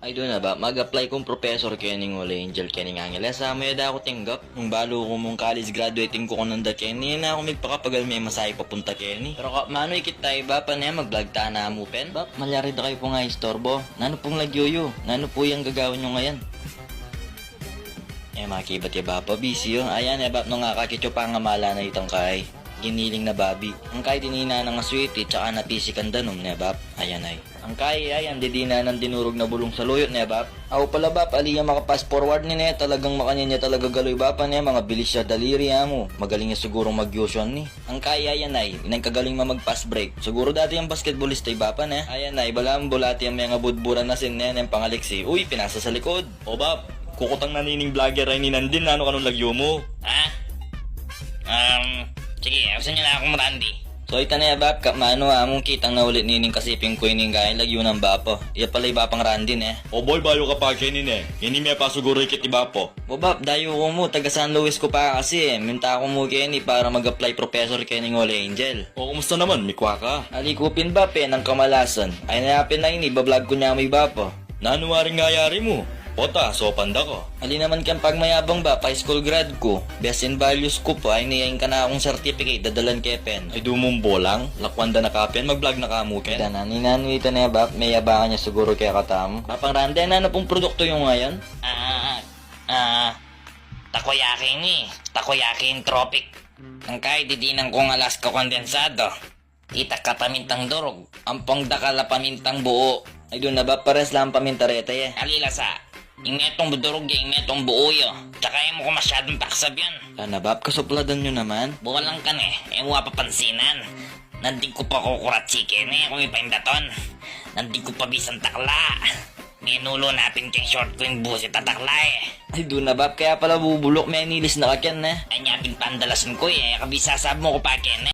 Ay doon na ba, mag-apply kong professor kening wala angel kening angel. Sa mo yada ako tinggap. Nung balo ko mong college graduating ko nanda keni na ako magpakapagal may masay papunta keni. Pero mano ikit tayo ba pa niya mag-vlog ta na mo pen? Ba, malyari da kayo po nga istorbo. Nano pong lagyoyo? Nano po yung gagawin nyo ngayon? Makibat ya ba pa busy yo. Ayan bap no nga kakityo pa nga mala na itong kay. Giniling na babi. Ang kay dinina ng sweetie tsaka na pisikan danom ne bap. Ayan ay. Ang kay ayan didina ng dinurog na bulong sa luyot ne bap. Aw pala bap aliya makapass forward ni ne talagang makanya niya talaga galoy bapa ne mga bilis siya daliri mo. Magaling niya siguro magyusyon ni. Ang kay ayan ay inang kagaling mag-pass break. Siguro dati yung basketballista bapa ne. Ayan ay balam bulati ang mga budburan na sin ne ng pangaliksi. Uy pinasa sa likod. O bap kukutang nanining vlogger ay ninandin na ano kanong lagyo mo. Ha? Sige, usan nyo na akong Randy. So ita na bap, mano among kitang na ulit nining kasiping ko ining gaya lagyo ng bapo. Iya pala iba pang Randy ne. O boy, bayo ka pa kinin eh. Hindi may pa siguro ikit iba po. O bap, dayo ko mo, taga San Luis ko pa kasi eh. Minta ko mo kini para mag-apply professor kening Ole Angel. O kumusta naman, mikwa ka? Alikupin bap ng kamalasan. Ay nayapin na ini, bablog ko niya may bapo. Nanuwaring ngayari mo. Ota, so panda ko. Ali naman kang pagmayabang ba, high school grad ko. Best in values ko pa, ay niyayin ka na akong certificate, dadalan kay pen. Ay dumong bolang, lakwanda na ka pen, mag-vlog na ka mo ken. Dana, ninanuita na ba, may yabangan niya siguro kaya katamo. Papang Rande, ano pong produkto yung ngayon? Takoyaki ni. Takoyaki tropic. Ang kahit didinang kong Alaska kondensado. Itak ka pamintang durog. Ampong dakala pamintang buo. Ay doon na ba, pares lang pamintarete eh. Alila sa. Ingetong budurog yung ingetong buo yo. Tsaka mo ko masyadong taksab yan. Bab, kasupladan nyo naman. Buwalang ka eh mo papansinan. Nandig ko pa kukurat chicken kung ipaindaton. Nandig ko pa bisan takla. Minulo natin keng short ko yung busit at takla Ay doon na bab, kaya pala bubulok may nilis na kakyan Ay nyapin pandalasan ko kabisasab mo ko pa ken